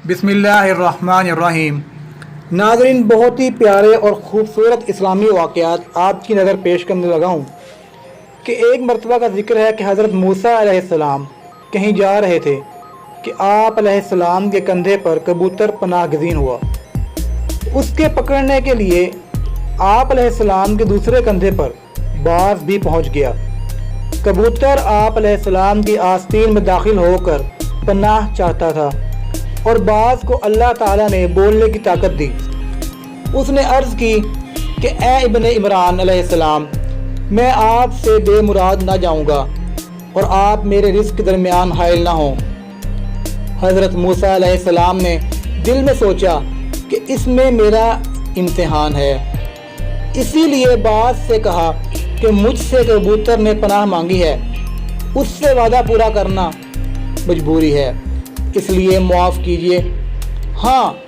बिस्मिल्लाहिर्रहमानिर्रहीम। नाज़रीन, बहुत ही प्यारे और ख़ूबसूरत इस्लामी वाक़यात आपकी नज़र पेश करने लगा हूँ कि एक मरतबा का ज़िक्र है कि हज़रत मूसा अलैहिस्सलाम कहीं जा रहे थे कि आप अलैहिस्सलाम के कंधे पर कबूतर पनाह गज़ीन हुआ। उसके पकड़ने के लिए आप अलैहिस्सलाम के दूसरे कंधे पर बाज़ भी पहुँच गया। कबूतर आप अलैहिस्सलाम की आस्तीन में दाखिल होकर पनाह चाहता था और बाज़ को अल्लाह ताला ने बोलने की ताकत दी। उसने अर्ज़ की कि ए इब्ने इमरान अलैहिस्सलाम, मैं आपसे बेमुराद ना जाऊँगा और आप मेरे रिज़्क़ के दरमियान हाइल ना हों। हज़रत मूसा अलैहिस्सलाम ने दिल में सोचा कि इसमें मेरा इम्तिहान है, इसीलिए बाज़ से कहा कि मुझसे कबूतर ने पनाह मांगी है, उससे वादा पूरा करना मजबूरी है, इसलिए मुआफ़ कीजिए। हाँ,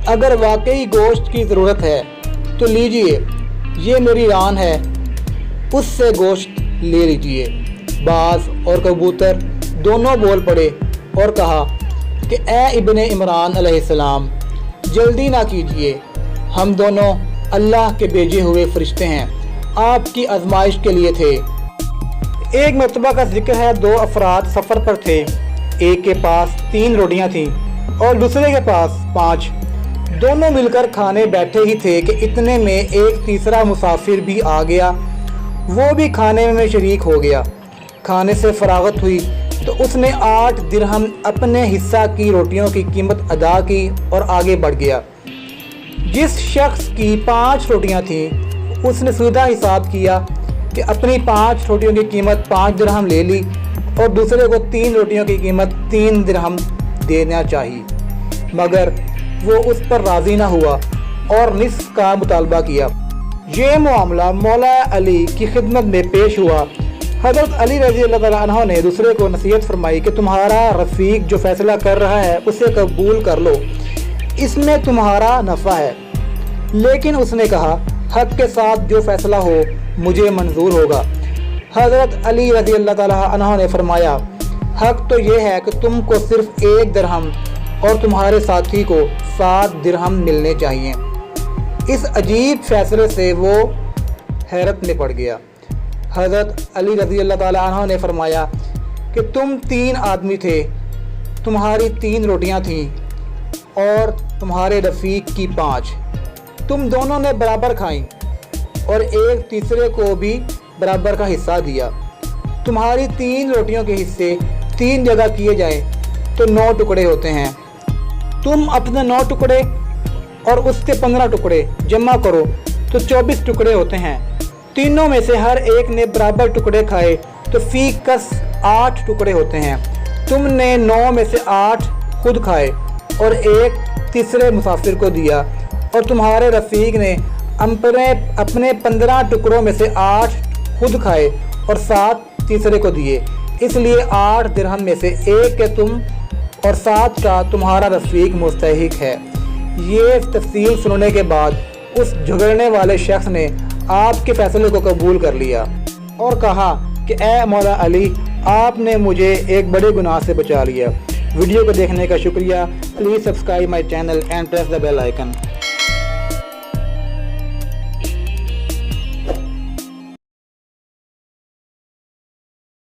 अगर वाकई गोश्त की ज़रूरत है तो लीजिए, ये मेरी रान है, उससे गोश्त ले लीजिए। बाज़ और कबूतर दोनों बोल पड़े और कहा कि ए इब्ने इमरान अलैहिस्सलाम, जल्दी ना कीजिए, हम दोनों अल्लाह के भेजे हुए फरिश्ते हैं, आपकी आजमाइश के लिए थे। एक मरतबा का जिक्र है, दो अफराद सफ़र पर थे। एक के पास 3 रोटियां थीं और दूसरे के पास 5। दोनों मिलकर खाने बैठे ही थे कि इतने में एक तीसरा मुसाफिर भी आ गया। वो भी खाने में शरीक हो गया। खाने से फरागत हुई तो उसने 8 दिरहम अपने हिस्सा की रोटियों की कीमत अदा की और आगे बढ़ गया। जिस शख्स की 5 रोटियां थीं उसने सीधा हिसाब किया कि अपनी 5 रोटियों की कीमत 5 दिरहम ले ली और दूसरे को 3 रोटियों की कीमत 3 दिरहम देना चाहिए, मगर वो उस पर राज़ी ना हुआ और निस्फ का मुतालबा किया। ये मामला मौला अली की खिदमत में पेश हुआ। हज़रत अली रज़ी अल्लाह तआला अन्हु ने दूसरे को नसीहत फरमाई कि तुम्हारा रफ़ीक जो फ़ैसला कर रहा है उसे कबूल कर लो, इसमें तुम्हारा नफ़ा है। लेकिन उसने कहा, हक़ के साथ जो फ़ैसला हो मुझे मंजूर होगा। हज़रत अली रज़ी अल्लाह तआला अन्हु ने फरमाया, हक़ तो ये है कि तुमको सिर्फ़ 1 दिरहम और तुम्हारे साथी को 7 दिरहम मिलने चाहिए। इस अजीब फ़ैसले से वो हैरत में पड़ गया। हज़रत अली रज़ी अल्लाह तआला अन्हु ने फरमाया कि तुम 3 आदमी थे, तुम्हारी 3 रोटियां थीं और तुम्हारे रफ़ीक की 5। तुम दोनों ने बराबर खाई और एक तीसरे को भी बराबर का हिस्सा दिया। तुम्हारी 3 रोटियों के हिस्से 3 जगह किए जाए तो 9 टुकड़े होते हैं। तुम अपने 9 टुकड़े और उसके 15 टुकड़े जमा करो तो 24 टुकड़े होते हैं। तीनों में से हर एक ने बराबर टुकड़े खाए तो फी कस 8 टुकड़े होते हैं। तुमने 9 में से 8 खुद खाए और एक तीसरे मुसाफिर को दिया और तुम्हारे रफ़ीक ने अपने 15 टुकड़ों में से 8 खुद खाए और 7 तीसरे को दिए। इसलिए 8 दिरहम में से 1 के तुम और 7 का तुम्हारा रफ़ीक मुस्तहिक है। ये तफसील सुनने के बाद उस झगड़ने वाले शख्स ने आपके फ़ैसले को कबूल कर लिया और कहा कि ए मौला अली, आपने मुझे एक बड़े गुनाह से बचा लिया। वीडियो को देखने का शुक्रिया। Please subscribe my channel and press the bell icon.